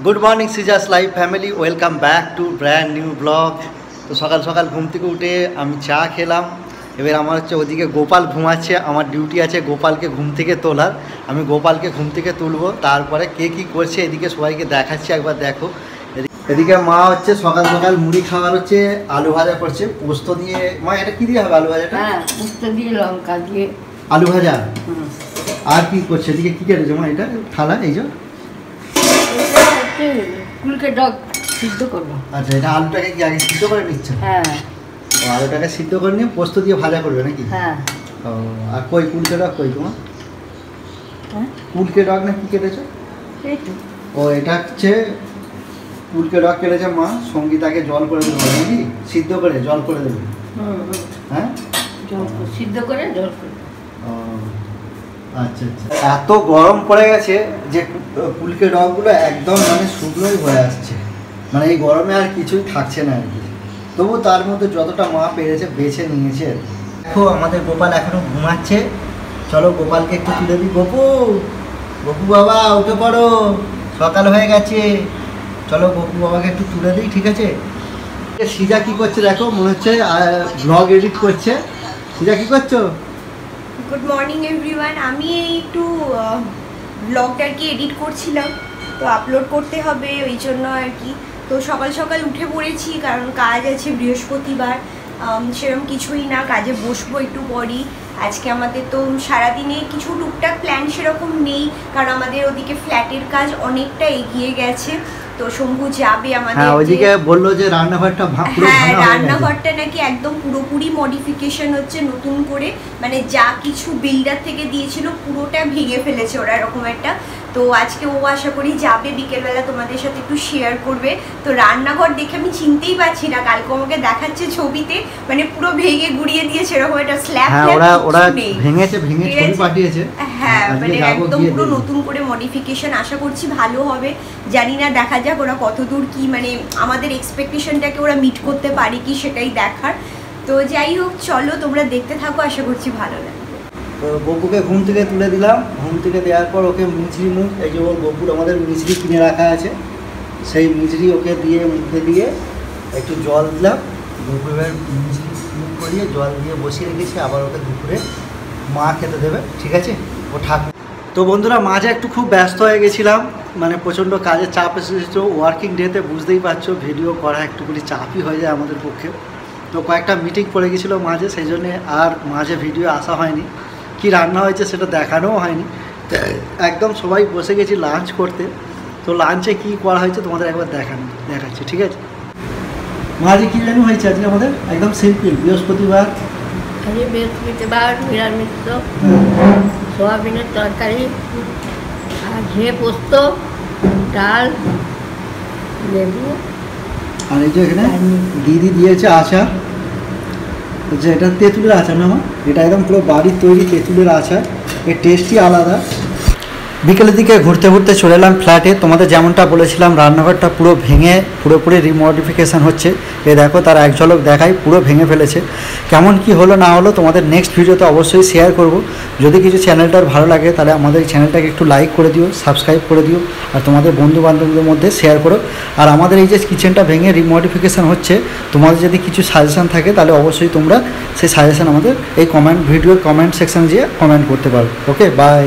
Good morning সিজাস live family, welcome back to brand new blog. তো সকাল সকাল ঘুম থেকে উঠে আমি চা খেলাম। এবার আমার হচ্ছে ওদিকে গোপাল ঘুমাচ্ছে, আমার ডিউটি আছে গোপালকে ঘুম থেকে তোলার। আমি গোপালকে ঘুম থেকে তুলবো, তারপরে কে কী করছে এদিকে সবাইকে দেখাচ্ছি, একবার দেখো। এদিকে মা হচ্ছে সকাল সকাল মুড়ি খাওয়ার হচ্ছে আলু ভাজা করছে পোস্ত দিয়ে। মা এটা কী দিয়ে হবে আলু ভাজাটা? হ্যাঁ, পোস্ত দিয়ে লঙ্কা দিয়ে আলু ভাজা। আর কি করছে এদিকে? কী কেটেছে মা এটা থালা? এই যে কুলকে ডগ সিদ্ধ করবো। আচ্ছা, এটা আলুটাকে কি আগে সিদ্ধ করে নিচ্ছে? হ্যাঁ, ও আলুটাকে সিদ্ধ করে নিয়ে পোস্ত দিয়ে ভাজা করবে নাকি? হ্যাঁ। ও আর কই কুলকে ডগ কই তোমার? হ্যাঁ, কুলকে ডগ না কি কেটেছো? এই তো। ও এটা হচ্ছে কুলকে ডগ কেটেছে মা। সঙ্গীতাকে জল করে দেবে নাকি? সিদ্ধ করে জল করে দেবে? হ্যাঁ, সিদ্ধ করে জল করে। ও আচ্ছা আচ্ছা। এত গরম পড়ে গেছে যে কুলকে ডগগুলো একদম মানে শুকনোই হয়ে আসছে, মানে এই গরমে আর কিছুই থাকছে না আর কি। তবু তার মধ্যে যতটা মা পেরেছে বেছে নিয়েছে। দেখো আমাদের গোপাল এখনো ঘুমাচ্ছে, চলো গোপালকে একটু তুলে দিই। গপু, গপু বাবা উঠে পড়ো, সকাল হয়ে গেছে, চলো গপু বাবাকে একটু তুলে দিই, ঠিক আছে? সিজা কি করছে দেখো, মনে হচ্ছে ব্লগ এডিট করছে। সিজা কি করছো? Good morning everyone. আমি এই একটু ব্লগটা আর কি এডিট করছিলাম, তো আপলোড করতে হবে ওই জন্য আর কি। তো সকাল সকাল উঠে পড়েছি কারণ কাজ আছে, বৃহস্পতিবার। সেরকম কিছুই না, কাজে বসবো একটু পরই। আজকে আমাদের তো সারাদিনে কিছু টুকটাক প্ল্যান সেরকম নেই, কারণ আমাদের ওদিকে ফ্ল্যাটের কাজ অনেকটা এগিয়ে গেছে। তো শম্ভু যাবে আমাদের। হ্যাঁ, ওইদিকে বললো যে রান্নাঘরটা হ্যাঁ, রান্নাঘরটা নাকি একদম পুরোপুরি মডিফিকেশন হচ্ছে নতুন করে, মানে যা কিছু বিল্ডার থেকে দিয়েছিল পুরোটা ভেঙে ফেলেছে ওরা, এরকম একটা। তো আজকে ও আশা করি যাবে বিকেলবেলা, তোমাদের সাথে একটু শেয়ার করবে। তো রান্নাঘর দেখে আমি চিনতেই পারছি না, কালকে আমাকে দেখাচ্ছে ছবিতে, মানে পুরো ভেঙে গুড়িয়ে দিয়েছে এরকম একটা স্ল্যাব। হ্যাঁ, ওরা ভেঙেছে, ভেঙে ছবি পাঠিয়েছে। হ্যাঁ, মানে একদম পুরো নতুন করে মডিফিকেশন, আশা করছি ভালো হবে। জানি না, দেখা যাক ওরা কতদূর কি, মানে আমাদের এক্সপেকটেশনটাকে ওরা মিট করতে পারে কি সেটাই দেখার। তো যাই হোক, চলো তোমরা দেখতে থাকো, আশা করছি ভালো লাগবে। তো গপুকে ঘুম থেকে তুলে দিলাম, ঘুম থেকে দেওয়ার পর ওকে মিছরি মুখ, এই যে ওর গপুর আমাদের মিছরি কিনে রাখা আছে, সেই মিছরি ওকে দিয়ে মুখে দিয়ে একটু জল দিলাম। দুপুরের মিছরি মুখ করিয়ে জল দিয়ে বসিয়ে রেখেছি, আবার ওকে দুপুরে মা খেতে দেবে, ঠিক আছে? ও ঠাকুর। তো বন্ধুরা, মাঝে একটু খুব ব্যস্ত হয়ে গেছিলাম, মানে প্রচণ্ড কাজের চাপ এসেছিলো। ওয়ার্কিং ডেতে বুঝতেই পারছো ভিডিও করা একটুখানি চাপই হয়ে যায় আমাদের পক্ষে। তো কয়েকটা মিটিং পড়ে গেছিলো মাঝে, সেই জন্যে আর মাঝে ভিডিও আসা হয়নি। কি রান্না হয়েছে সেটা দেখানোও হয়নি। একদম সবাই বসে গেছি লাঞ্চ করতে। তো লাঞ্চে কী করা হয়েছে তোমাদের একবার দেখাচ্ছি, ঠিক আছে? মাঝে কী জানি হয়েছে আজকে আমাদের, একদম সিম্পল বৃহস্পতিবার। আজকে বৃহস্পতিবার, নিরামিষ, সোয়াবিনের তরকারি আর ঝিঙে পোস্ত, ডাল, লেবু। আর এই যে এখানে দিদি দিয়েছে আচার, যে এটা তেঁতুলের আচার না মা? এটা একদম পুরো বাড়ির তৈরি তেঁতুলের আচার, এর টেস্টই আলাদা। বিকেলের দিকে ঘুরতে ঘুরতে চলে এলাম ফ্ল্যাটে। তোমাদের যেমনটা বলেছিলাম, রান্নাঘরটা পুরো ভেঙে পুরোপুরি রিমডিফিকেশান হচ্ছে। এ দেখো, তার এক ঝলক দেখাই, পুরো ভেঙে ফেলেছে। কেমন কি হলো না হলো তোমাদের নেক্সট ভিডিওতে অবশ্যই শেয়ার করব। যদি কিছু চ্যানেলটার ভালো লাগে তাহলে আমাদের চ্যানেলটাকে একটু লাইক করে দিও, সাবস্ক্রাইব করে দিও, আর তোমাদের বন্ধু বান্ধবদের মধ্যে শেয়ার করো। আর আমাদের এই যে কিচেনটা ভেঙে রিমডিফিকেশান হচ্ছে, তোমাদের যদি কিছু সাজেশান থাকে তাহলে অবশ্যই তোমরা সেই সাজেশান আমাদের এই ভিডিওর কমেন্ট সেকশানে গিয়ে কমেন্ট করতে পারো। ওকে, বাই।